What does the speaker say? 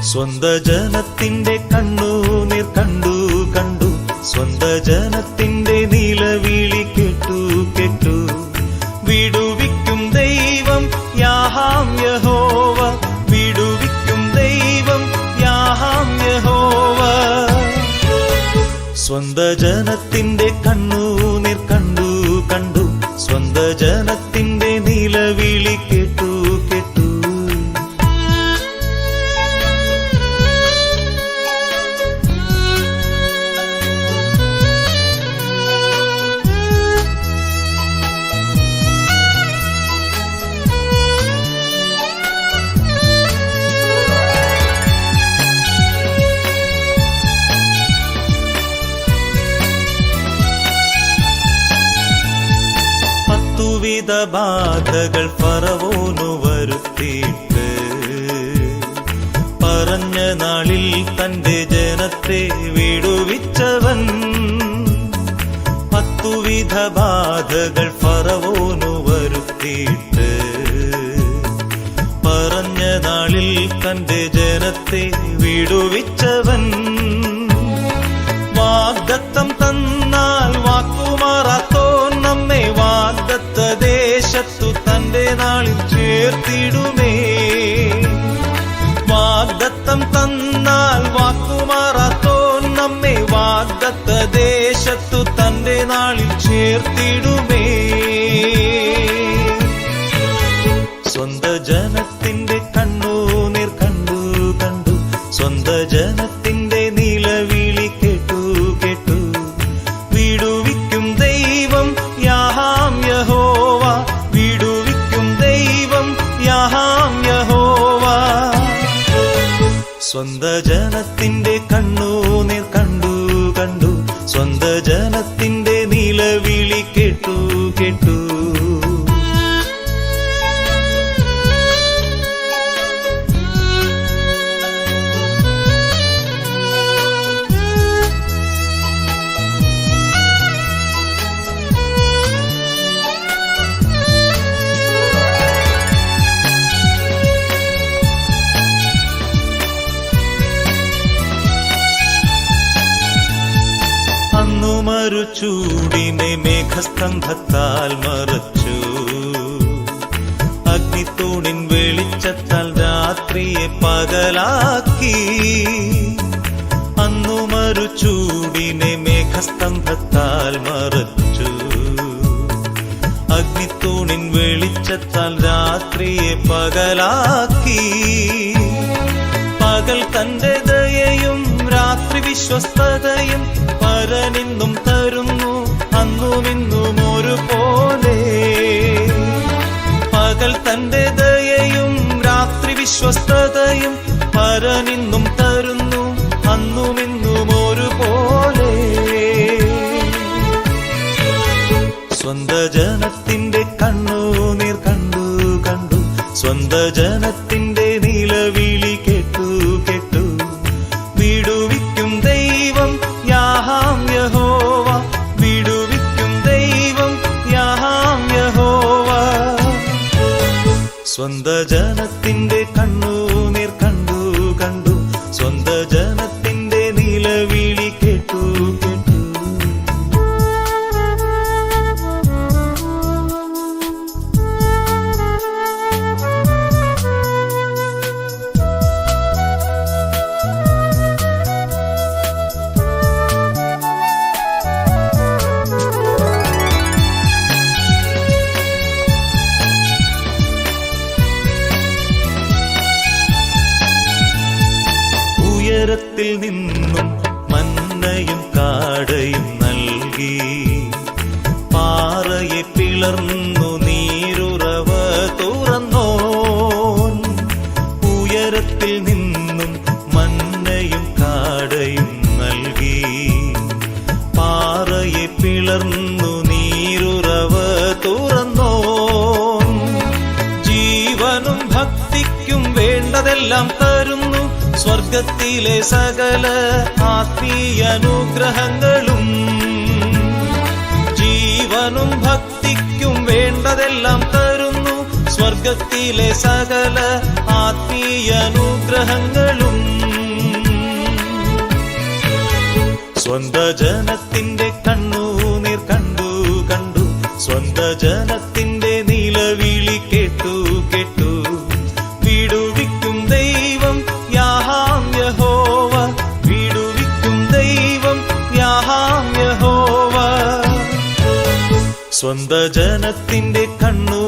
സ്വന്ത ജനത്തിന്റെ കണ്ണുനീർ കണ്ടു കണ്ടു, സ്വന്ത ജനത്തിന്റെ നിലവിളി കേട്ടു കേട്ടു. വിടുവിക്കും ദൈവം യാഹാം യഹോവ, വിടുവിക്കും ദൈവം യാഹാം യഹോവ. സ്വന്ത ജനത്തിന്റെ കണ്ണുനീർ കണ്ടു കണ്ടു, സ്വന്ത ജനത്തിന്റെ നിലവിളി കേട്ടു കേട്ടു. വിധ ബാധകൾ ഫറവോനു വരുത്തിയിട്ട് പറഞ്ഞ നാളിൽ തന്റെ ജനത്തെ വിടുവിച്ചവൻ. 10 വിധ ബാധകൾ ഫറവോനു വരുത്തിയിട്ട് പറഞ്ഞ നാളിൽ തന്റെ ജനത്തെ വിടുവിച്ചവൻ. വാഗ്ദത്തം തന്നാൽ വാക്കുമാറാത്തോൻ നമ്മെ വാഗ്ദത്ത ദേശത്തു തന്റെ നാളിൽ ചേർത്തിടുമേ. വാഗ്ദത്തം തന്നാൽ വാക്കുമാറാത്തോൻ നമ്മെ വാഗ്ദത്ത ദേശത്തു തന്റെ നാളിൽ ചേർത്തിടുമേ. സ്വന്ത ജനത്തിന്റെ കണ്ണുനീർ കണ്ടു കണ്ടു, സ്വന്ത ജനത്തിന്റെ നിലവിളി കേട്ടു കേട്ടു. വിടുവിക്കും ദൈവം യാഹാം യഹോവ, വിടുവിക്കും ദൈവം യാഹാം യഹോവ. സ്വന്ത ജനത്തിന്റെ കണ്ണുനീർ കണ്ടു കണ്ടു, സ്വന്ത ജനത്തിന്റെ നിലവിളി കേട്ടു കേട്ടു. അന്നു മരുചൂടിനെ മേഘസ്തംഭത്താൽ മറച്ചു, അഗ്നിത്തൂണിൻ വെളിച്ചത്താൽ രാത്രിയെ പകലാക്കി. അന്നു മരുചൂടിനെ മേഘസ്തംഭത്താൽ മറച്ചു, അഗ്നിത്തൂണിൻ വെളിച്ചത്താൽ രാത്രിയെ പകലാക്കി. പകൽ തന്റെ ദയയും രാത്രി വിശ്വസ്തതയും പരനിന്നും തരുന്നു അന്നുമിന്നും ഒരുപോലെ. പകൽ തന്റെ ദയയും രാത്രി വിശ്വസ്തതയും പരനിന്നും തരുന്നു അന്നുമിന്നും ഒരുപോലെ. സ്വന്ത ജനത്തിന്റെ കണ്ണുനീർ കണ്ടു കണ്ടു, സ്വന്ത ജനത്തിന്റെ നിലവിളി കേട്ടു കേട്ടു. വിടുവിക്കും ദൈവം യാഹാം യഹോവ, വിടുവിക്കും ദൈവം യാഹാം യഹോവ. സ്വന്ത ജനത്തിന്റെ കണ്ണുനീർ കണ്ടു കണ്ടു, സ്വന്ത ജനത്തിന്റെ നിലവിളി കേട്ടു കേട്ടു. ഉയരത്തിൽ നിന്നും മന്നയും കാടയും നൽകി, പാറയെ പിളർന്നു നീരുറവ തുറന്നോൻ. ഉയരത്തിൽ നിന്നും മന്നയും കാടയും നൽകി, പാറയെ പിളർന്നു നീരുറവ തുറന്നോൻ. ജീവനും ഭക്തിക്കും വേണ്ടതെല്ലാം തരുന്നു, സ്വർഗത്തിലെ സകല ആത്മീയനുഗ്രഹങ്ങളും. ജീവനും ഭക്തിക്കും വേണ്ടതെല്ലാം തരുന്നു, സ്വർഗത്തിലെ സകല ആത്മീയനുഗ്രഹങ്ങളും. സ്വന്ത ജനത്തിന്റെ കണ്ണുനീർ കണ്ടു കണ്ടു, സ്വന്ത ജനത്തിന്റെ നിലവിളി കേട്ടു കേട്ടു. വിടുവിക്കും ദൈവം യാഹാം യഹോവ, വിടുവിക്കും ദൈവം യാഹാം യഹോവ. സ്വന്ത ജനത്തിന്റെ കണ്ണു